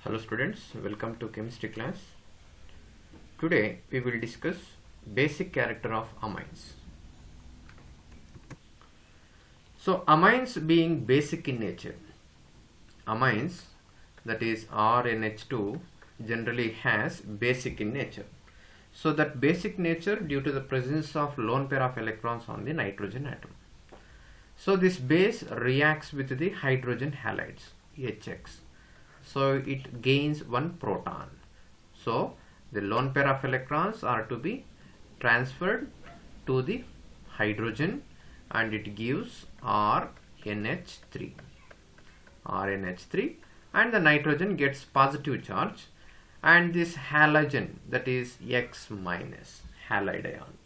Hello students, welcome to chemistry class. Today we will discuss basic character of amines. So amines being basic in nature, amines that is RNH2 generally has basic in nature. So that basic nature due to the presence of lone pair of electrons on the nitrogen atom. So this base reacts with the hydrogen halides HX. So it gains one proton. So the lone pair of electrons are to be transferred to the hydrogen and it gives RNH3. RNH3 and the nitrogen gets positive charge and this halogen that is X minus halide ion.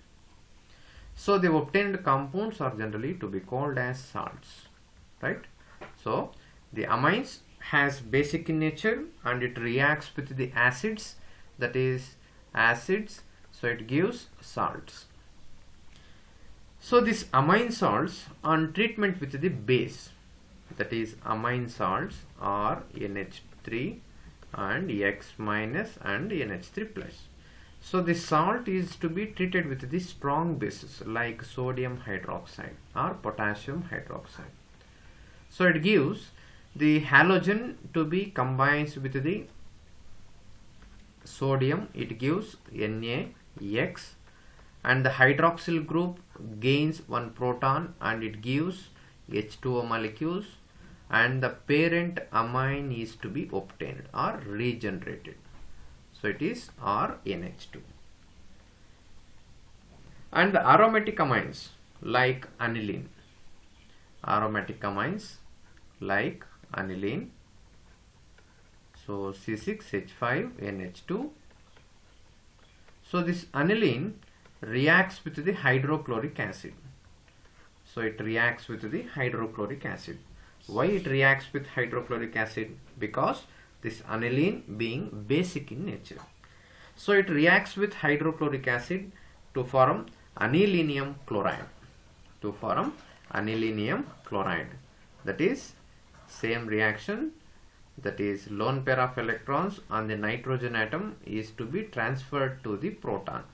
So the obtained compounds are generally to be called as salts, right? So the amines has basic in nature and it reacts with the acids, that is acids, so it gives salts. So these amine salts on treatment with the base, that is amine salts are NH3 and X minus and NH3 plus. So this salt is to be treated with the strong bases like sodium hydroxide or potassium hydroxide. So it gives the halogen to be combined with the sodium, it gives NaX, and the hydroxyl group gains one proton and it gives H2O molecules, and the parent amine is to be obtained or regenerated. So it is RNH2. And the aromatic amines like aniline, aromatic amines like aniline, so C6H5NH2. So this aniline reacts with the hydrochloric acid. So it reacts with the hydrochloric acid. Why it reacts with hydrochloric acid? Because this aniline being basic in nature. So it reacts with hydrochloric acid to form anilinium chloride. To form anilinium chloride. That is same reaction, that is lone pair of electrons on the nitrogen atom is to be transferred to the proton.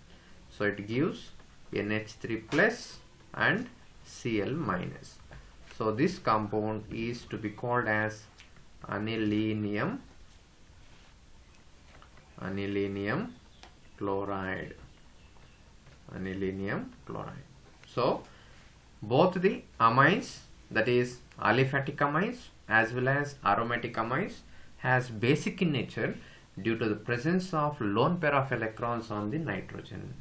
So it gives NH3 plus and Cl minus. So this compound is to be called as anilinium chloride. Anilinium chloride. So both the amines, that is aliphatic amines as well as aromatic amines, has basic in nature due to the presence of lone pair of electrons on the nitrogen.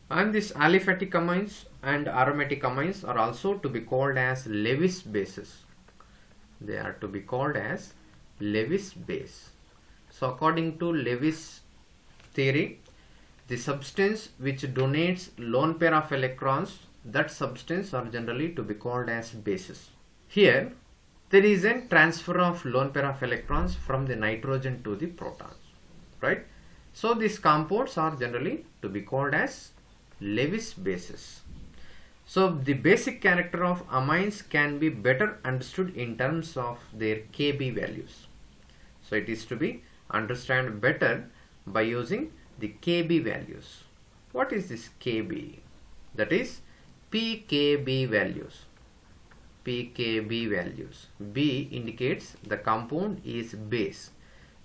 And these aliphatic amines and aromatic amines are also to be called as Lewis bases. They are to be called as Lewis base. So according to Lewis theory, the substance which donates lone pair of electrons, that substance are generally to be called as bases. Here there is a transfer of lone pair of electrons from the nitrogen to the protons, right? So these compounds are generally to be called as Lewis bases. So the basic character of amines can be better understood in terms of their Kb values. So it is to be understood better by using the Kb values. What is this Kb? That is pKb values. pKb values. B indicates the compound is base.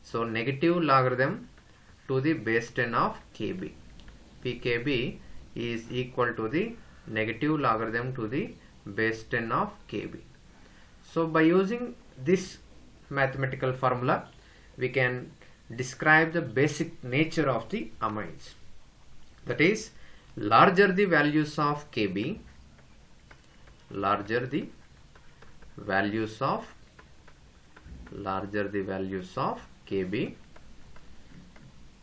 So negative logarithm to the base 10 of Kb. pKb is equal to the negative logarithm to the base 10 of Kb. So by using this mathematical formula, we can describe the basic nature of the amines. That is, larger the values of Kb, larger the values of Kb,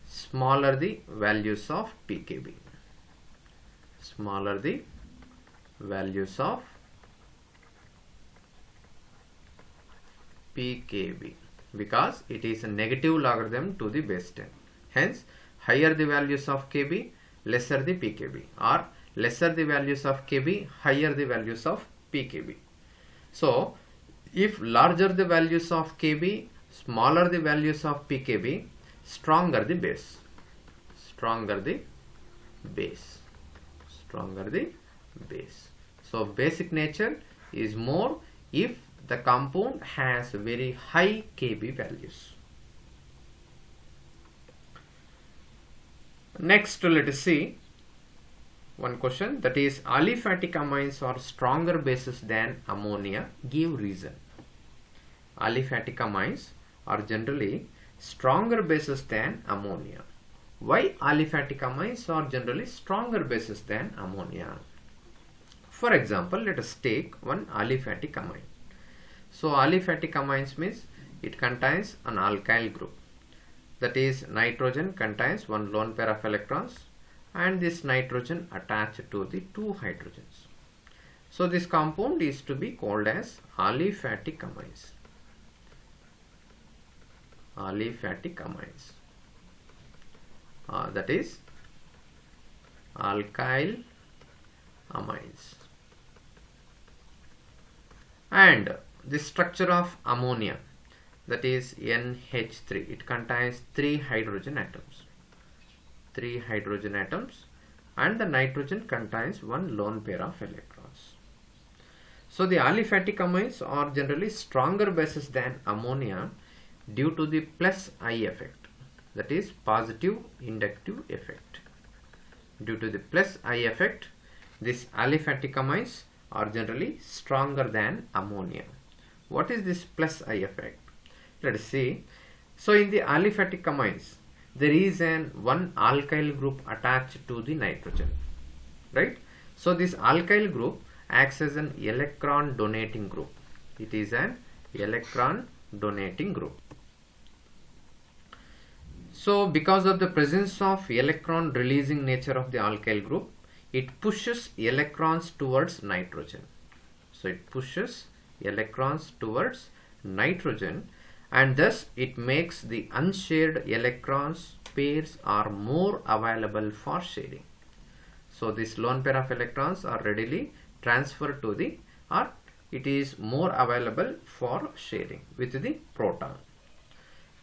smaller the values of pKb. Smaller the values of pKb, because it is a negative logarithm to the base 10. Hence, higher the values of Kb, lesser the pKb, or lesser the values of Kb, higher the values of pKb. So If larger the values of Kb, smaller the values of pKb, stronger the base. Stronger the base. Stronger the base. So basic nature is more if the compound has very high Kb values. Next, let us see one question, that is aliphatic amines are stronger bases than ammonia. Give reason. Aliphatic amines are generally stronger bases than ammonia. Why aliphatic amines are generally stronger bases than ammonia? For example, let us take one aliphatic amine. So aliphatic amines means it contains an alkyl group. That is, nitrogen contains one lone pair of electrons and this nitrogen attached to the two hydrogens. So this compound is to be called as aliphatic amines. Aliphatic amines. That is alkyl amines. And the structure of ammonia, that is NH3, it contains 3 hydrogen atoms. 3 hydrogen atoms, and the nitrogen contains one lone pair of electrons. So the aliphatic amines are generally stronger bases than ammonia due to the plus I effect, that is positive inductive effect. Due to the plus I effect, these aliphatic amines are generally stronger than ammonia. What is this plus I effect? Let us see. So in the aliphatic amines, there is one alkyl group attached to the nitrogen, right? So this alkyl group acts as an electron donating group. It is an electron donating group. So because of the presence of electron releasing nature of the alkyl group, it pushes electrons towards nitrogen. So it pushes electrons towards nitrogen, and thus it makes the unshared electrons pairs are more available for sharing. So this lone pair of electrons are readily transferred to the, or it is more available for sharing with the proton,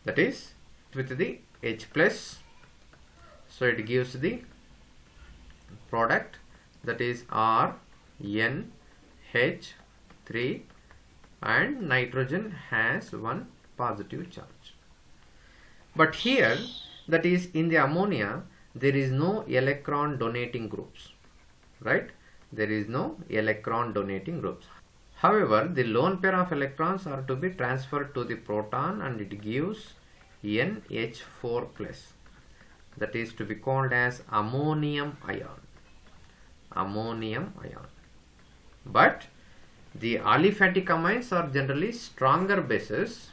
that is with the H plus. So it gives the product, that is RNH3, and nitrogen has one positive charge. But here, that is in the ammonia, there is no electron donating groups, right? There is no electron donating groups. However, the lone pair of electrons are to be transferred to the proton, and it gives NH4 plus, that is to be called as ammonium ion. Ammonium ion. But the aliphatic amines are generally stronger bases.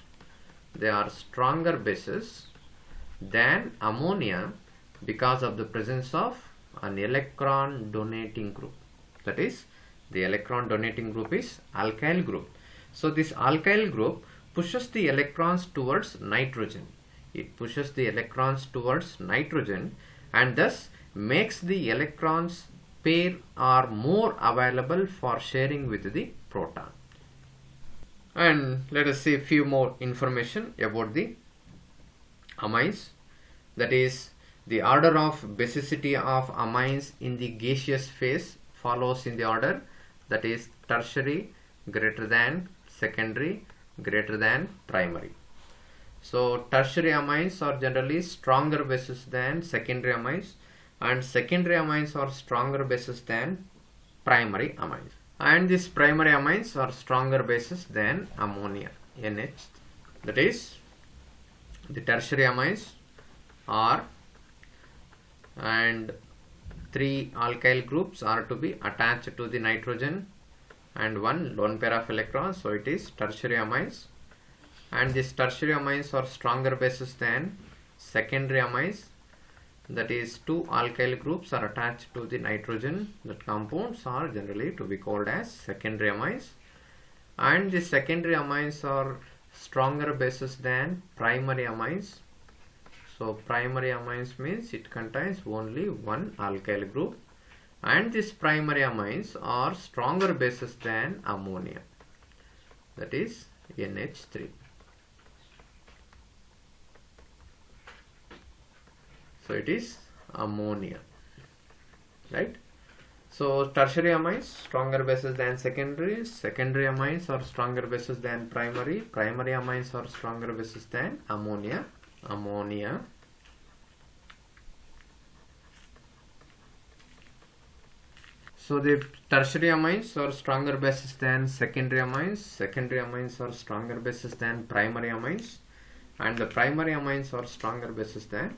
They are stronger bases than ammonia because of the presence of an electron donating group. That is, the electron donating group is alkyl group. So this alkyl group pushes the electrons towards nitrogen. It pushes the electrons towards nitrogen, and thus makes the electrons pair are more available for sharing with the proton. And let us see a few more information about the amines. That is, the order of basicity of amines in the gaseous phase follows in the order, that is tertiary greater than secondary greater than primary. So tertiary amines are generally stronger bases than secondary amines, and secondary amines are stronger bases than primary amines. And these primary amines are stronger bases than ammonia, NH. That is, the tertiary amines are, and 3 alkyl groups are to be attached to the nitrogen and one lone pair of electrons, so it is tertiary amines. And these tertiary amines are stronger bases than secondary amines, that is 2 alkyl groups are attached to the nitrogen. That compounds are generally to be called as secondary amines. And the secondary amines are stronger bases than primary amines. So primary amines means it contains only one alkyl group, and these primary amines are stronger bases than ammonia. that is NH3. So it is ammonia, right? So tertiary amines stronger bases than secondary, secondary amines are stronger bases than primary, primary amines are stronger bases than ammonia, ammonia. So the tertiary amines are stronger bases than secondary amines, secondary amines are stronger bases than primary amines, and the primary amines are stronger bases than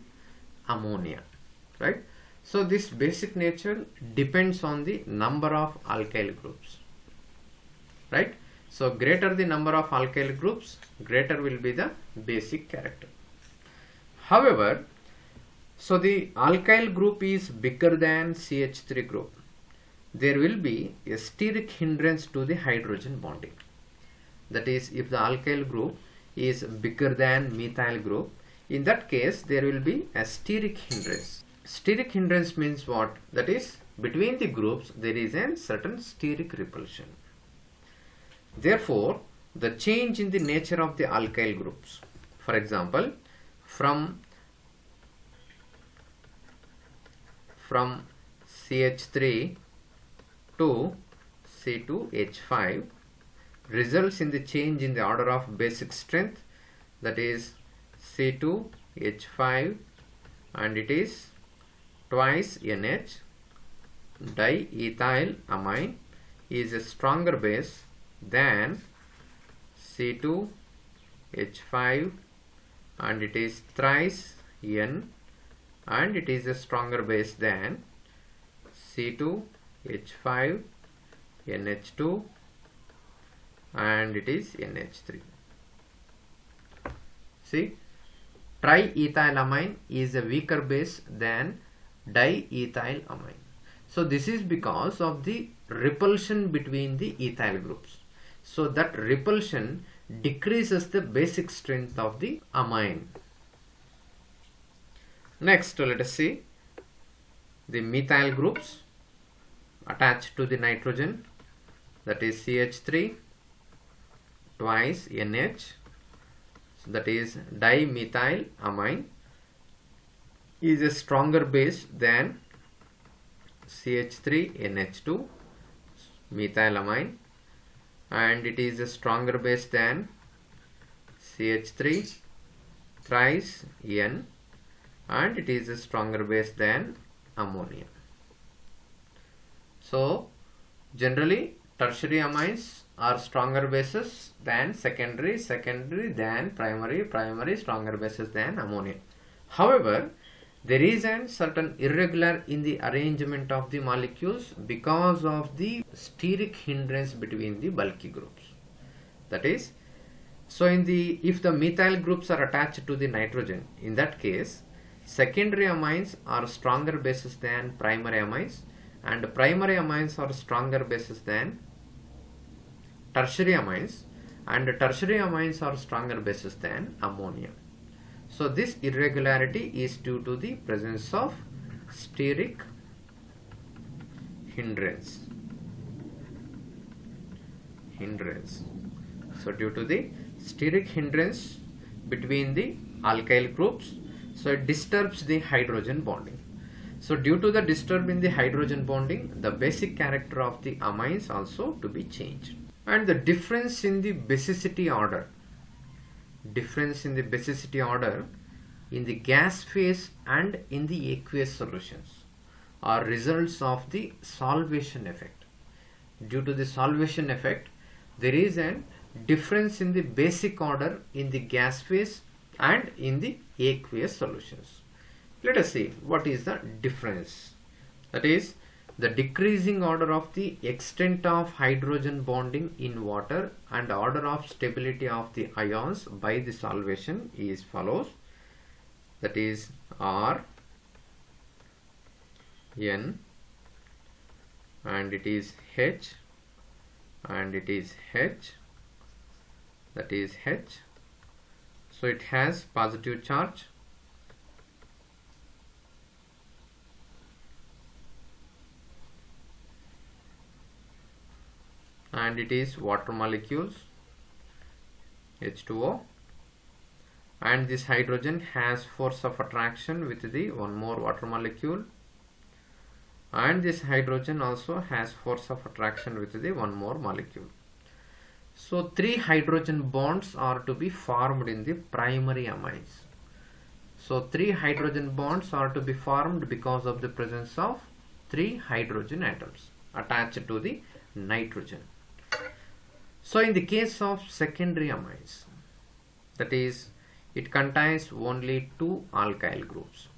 ammonia, right? So this basic nature depends on the number of alkyl groups, right? So greater the number of alkyl groups, greater will be the basic character. However, so the alkyl group is bigger than CH3 group, there will be a steric hindrance to the hydrogen bonding. That is, if the alkyl group is bigger than methyl group, in that case there will be a steric hindrance. Steric hindrance means what? That is, between the groups there is a certain steric repulsion. Therefore, the change in the nature of the alkyl groups, for example, from CH3 to C2H5 results in the change in the order of basic strength, that is C2H5, and it is twice NH. Diethyl amine is a stronger base than C2H5, and it is thrice N, and it is a stronger base than C2H5 NH2, and it is NH3. See, triethylamine is a weaker base than diethylamine. So this is because of the repulsion between the ethyl groups. So that repulsion decreases the basic strength of the amine. Next, let us see the methyl groups attached to the nitrogen, that is CH3 twice NH, so that is dimethyl amine is a stronger base than CH3 NH2 methylamine, and it is a stronger base than CH3 thrice N, and it is a stronger base than ammonia. So generally tertiary amines are stronger bases than secondary, secondary than primary, primary stronger bases than ammonia. However, there is a certain irregular in the arrangement of the molecules because of the steric hindrance between the bulky groups. That is, so if the methyl groups are attached to the nitrogen, in that case secondary amines are stronger bases than primary amines, and primary amines are stronger bases than tertiary amines, and tertiary amines are stronger bases than ammonia. So this irregularity is due to the presence of steric hindrance. So due to the steric hindrance between the alkyl groups, so it disturbs the hydrogen bonding. So due to the disturb in the hydrogen bonding, the basic character of the amines also to be changed. And the difference in the basicity order, in the gas phase and in the aqueous solutions are results of the solvation effect. Due to the solvation effect, there is a difference in the basic order in the gas phase and in the aqueous solutions. Let us see what is the difference. That is, the decreasing order of the extent of hydrogen bonding in water and order of stability of the ions by the solvation is follows. That is R, N, and it is H, and it is H, that is H. So it has positive charge, and it is water molecules, H2O, and this hydrogen has force of attraction with the one more water molecule, and this hydrogen also has force of attraction with the one more molecule. So 3 hydrogen bonds are to be formed in the primary amines. So 3 hydrogen bonds are to be formed because of the presence of 3 hydrogen atoms attached to the nitrogen. So in the case of secondary amines, that is, it contains only 2 alkyl groups.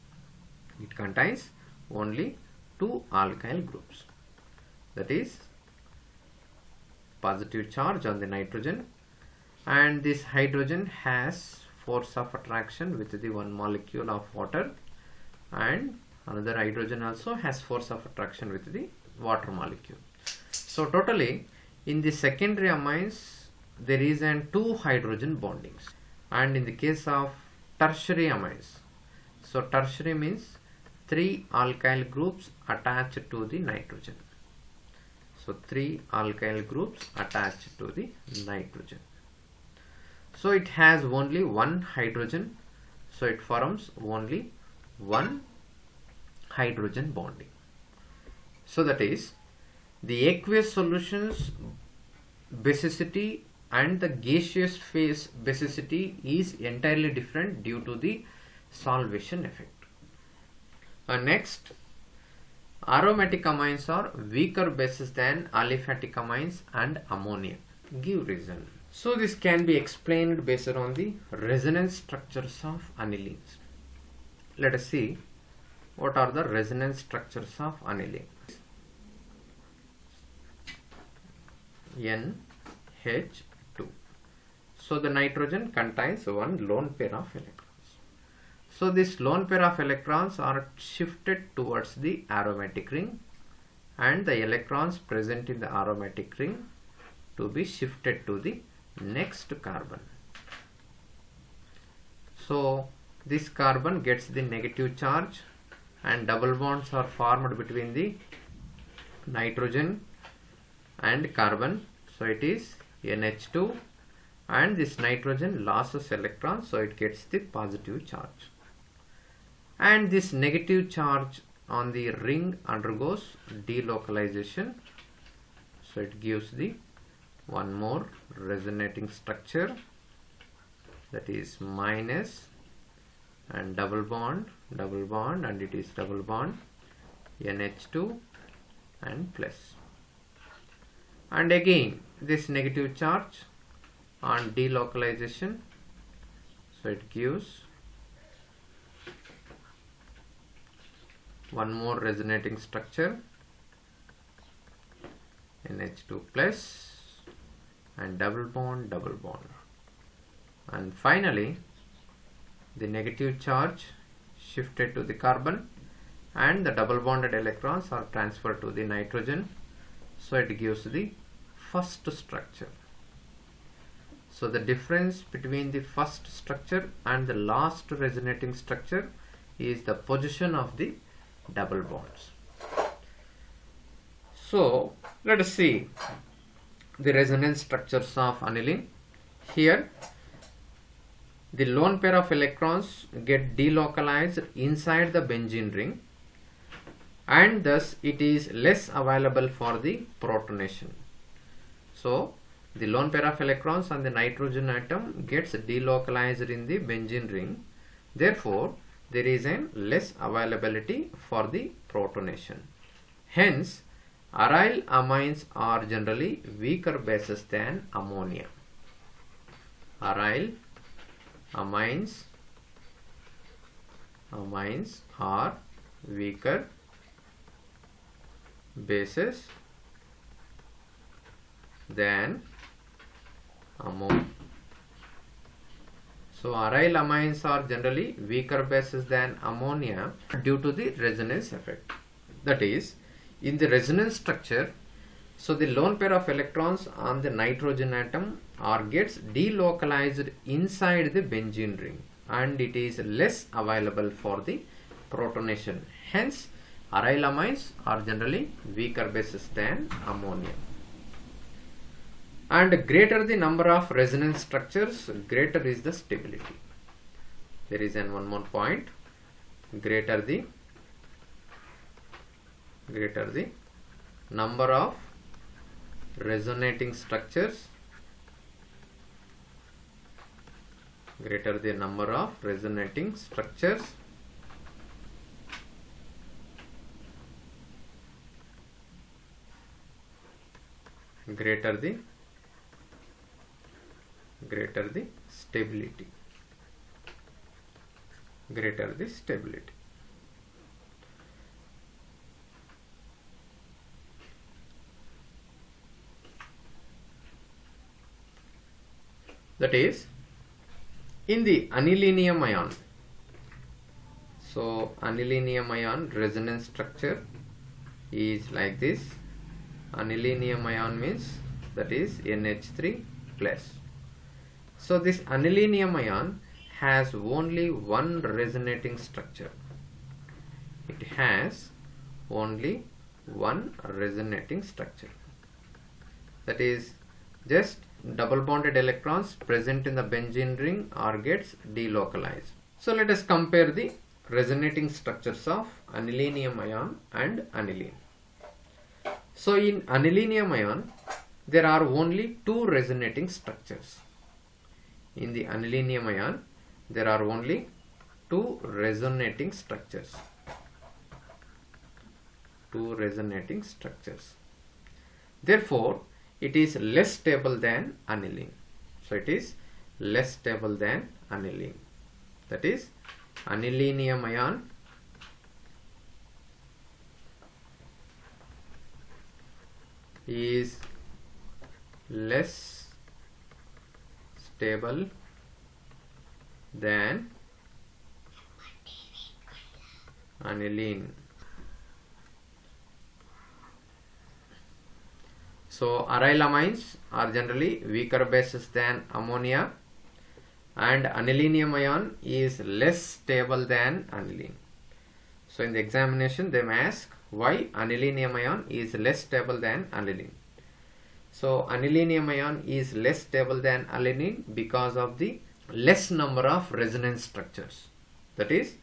It contains only 2 alkyl groups. That is, positive charge on the nitrogen, and this hydrogen has force of attraction with the one molecule of water, and another hydrogen also has force of attraction with the water molecule. So totally in the secondary amines there is an 2 hydrogen bondings, and in the case of tertiary amines, so tertiary means 3 alkyl groups attached to the nitrogen. So 3 alkyl groups attached to the nitrogen. So it has only 1 hydrogen, so it forms only 1 hydrogen bonding. So that is, the aqueous solutions basicity and the gaseous phase basicity is entirely different due to the solvation effect. Next, aromatic amines are weaker bases than aliphatic amines and ammonia. Give reason. So this can be explained based on the resonance structures of anilines. Let us see what are the resonance structures of aniline. NH2. So the nitrogen contains one lone pair of electrons. So this lone pair of electrons are shifted towards the aromatic ring, and the electrons present in the aromatic ring to be shifted to the next carbon. So this carbon gets the negative charge, and double bonds are formed between the nitrogen and carbon. So it is NH2, and this nitrogen loses electrons, so it gets the positive charge. And this negative charge on the ring undergoes delocalization, so it gives the one more resonating structure, that is minus and double bond, and it is double bond NH2 and plus. And again this negative charge on delocalization, so it gives one more resonating structure NH2 plus and double bond, and finally the negative charge shifted to the carbon, and the double bonded electrons are transferred to the nitrogen, so it gives the first structure. So the difference between the first structure and the last resonating structure is the position of the double bonds. So let us see the resonance structures of aniline. Here the lone pair of electrons get delocalized inside the benzene ring, and thus it is less available for the protonation. So the lone pair of electrons on the nitrogen atom gets delocalized in the benzene ring, therefore there is a less availability for the protonation. Hence aryl amines are generally weaker bases than ammonia. Aryl amines are weaker bases than ammonia. So aryl amines are generally weaker bases than ammonia due to the resonance effect. That is, in the resonance structure, so the lone pair of electrons on the nitrogen atom gets delocalized inside the benzene ring, and it is less available for the protonation. Hence aryl amines are generally weaker bases than ammonia. And greater the number of resonance structures, greater is the stability. There is one more point. Greater the number of resonating structures, greater the number of resonating structures, greater the stability, greater the stability. That is, in the anilinium ion, so anilinium ion resonance structure is like this. Anilinium ion means that is NH3 plus. So this anilinium ion has only one resonating structure. It has only one resonating structure. That is just double bonded electrons present in the benzene ring or gets delocalized. So let us compare the resonating structures of anilinium ion and aniline. So in anilinium ion there are only two resonating structures. In the anilinium ion there are only two resonating structures. Two resonating structures. Therefore it is less stable than aniline. So it is less stable than aniline. That is, anilinium ion is less stable than aniline. So aryl amines are generally weaker bases than ammonia, and anilinium ion is less stable than aniline. So in the examination they may ask why anilinium ion is less stable than aniline. So anilinium ion is less stable than aniline because of the less number of resonance structures. That is,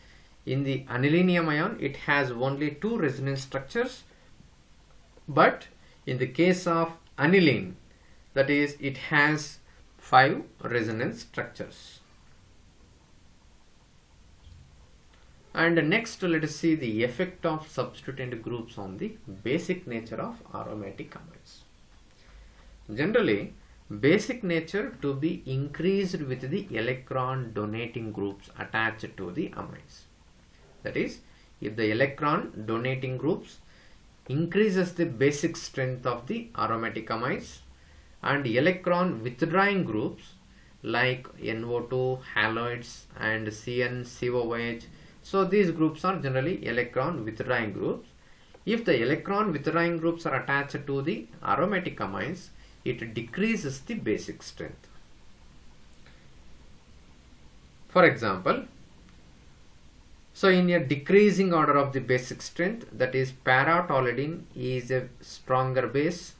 in the anilinium ion it has only two resonance structures, but in the case of aniline, that is, it has 5 resonance structures. And next let us see the effect of substituent groups on the basic nature of aromatic amines. Generally, basic nature to be increased with the electron donating groups attached to the amines. That is, if the electron donating groups increases the basic strength of the aromatic amines, and electron withdrawing groups like NO2, haloids and CN, COOH. So these groups are generally electron withdrawing groups. If the electron withdrawing groups are attached to the aromatic amines, it decreases the basic strength. For example, so in a decreasing order of the basic strength, that is, para-toluidine is a stronger base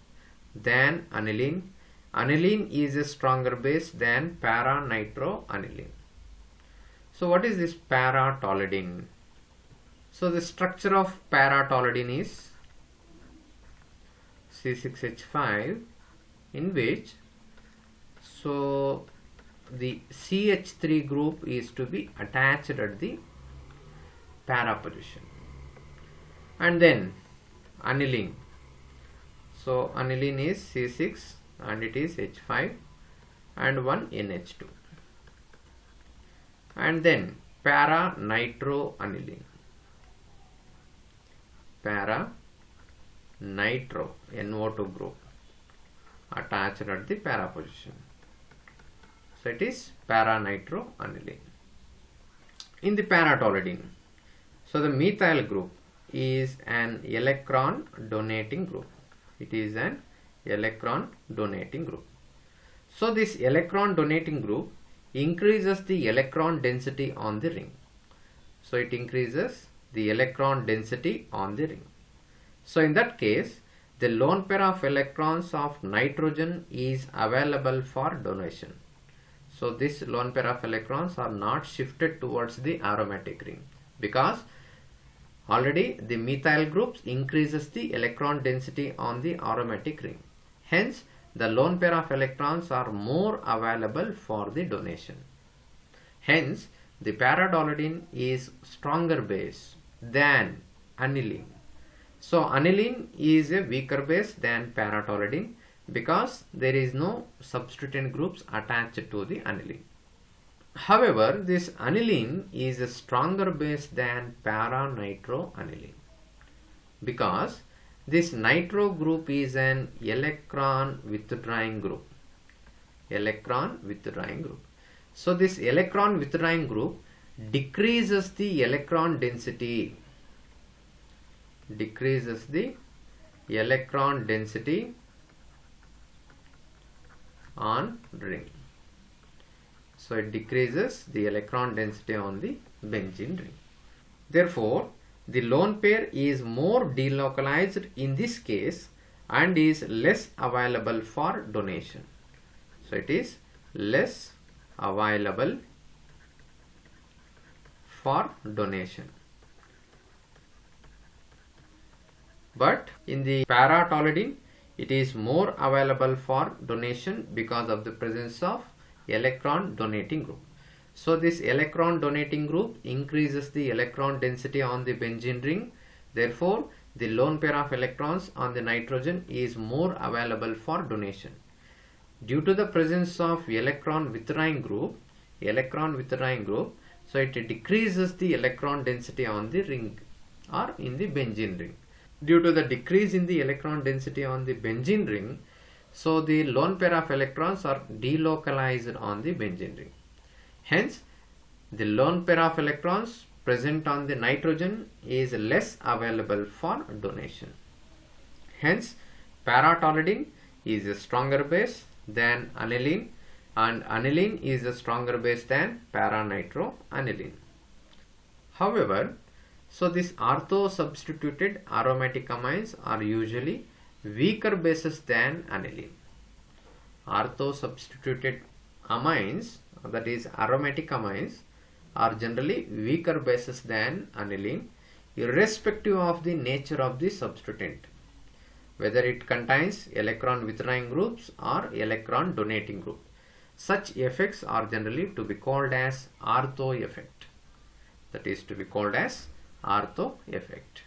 than aniline. Aniline is a stronger base than para-nitroaniline. So what is this para-toluidine? So the structure of para-toluidine is C6H5, in which so the CH3 group is to be attached at the para position, and then aniline. So aniline is C6 and it is H5 and one NH2, and then para nitroaniline, para nitro NO2 group attached at the para position. So it is para nitroaniline. In the para-toluidine, so the methyl group is an electron donating group. It is an electron donating group. So this electron donating group increases the electron density on the ring. So it increases the electron density on the ring. So in that case, the lone pair of electrons of nitrogen is available for donation. So this lone pair of electrons are not shifted towards the aromatic ring because already the methyl groups increases the electron density on the aromatic ring. Hence, the lone pair of electrons are more available for the donation. Hence, the paratoluene is stronger base than aniline. So, aniline is a weaker base than paratoluene because there is no substituent groups attached to the aniline. However, this aniline is a stronger base than para-nitroaniline because this nitro group is an electron withdrawing group. Electron withdrawing group. So this electron withdrawing group decreases the electron density. Decreases the electron density on ring. So it decreases the electron density on the benzene ring. Therefore, the lone pair is more delocalized in this case and is less available for donation. So it is less available for donation. But in the paratoluene, it is more available for donation because of the presence of electron donating group. So this electron donating group increases the electron density on the benzene ring. Therefore, the lone pair of electrons on the nitrogen is more available for donation. Due to the presence of electron withdrawing group, so it decreases the electron density on the ring or in the benzene ring. Due to the decrease in the electron density on the benzene ring, so the lone pair of electrons are delocalized on the benzene ring. Hence, the lone pair of electrons present on the nitrogen is less available for donation. Hence, paratoluene is a stronger base than aniline and aniline is a stronger base than para-nitroaniline. However, so these ortho-substituted aromatic amines are usually weaker bases than aniline. Ortho-substituted amines, that is aromatic amines, are generally weaker bases than aniline irrespective of the nature of the substituent, whether it contains electron withdrawing groups or electron donating group. Such effects are generally to be called as ortho effect. That is to be called as ortho effect.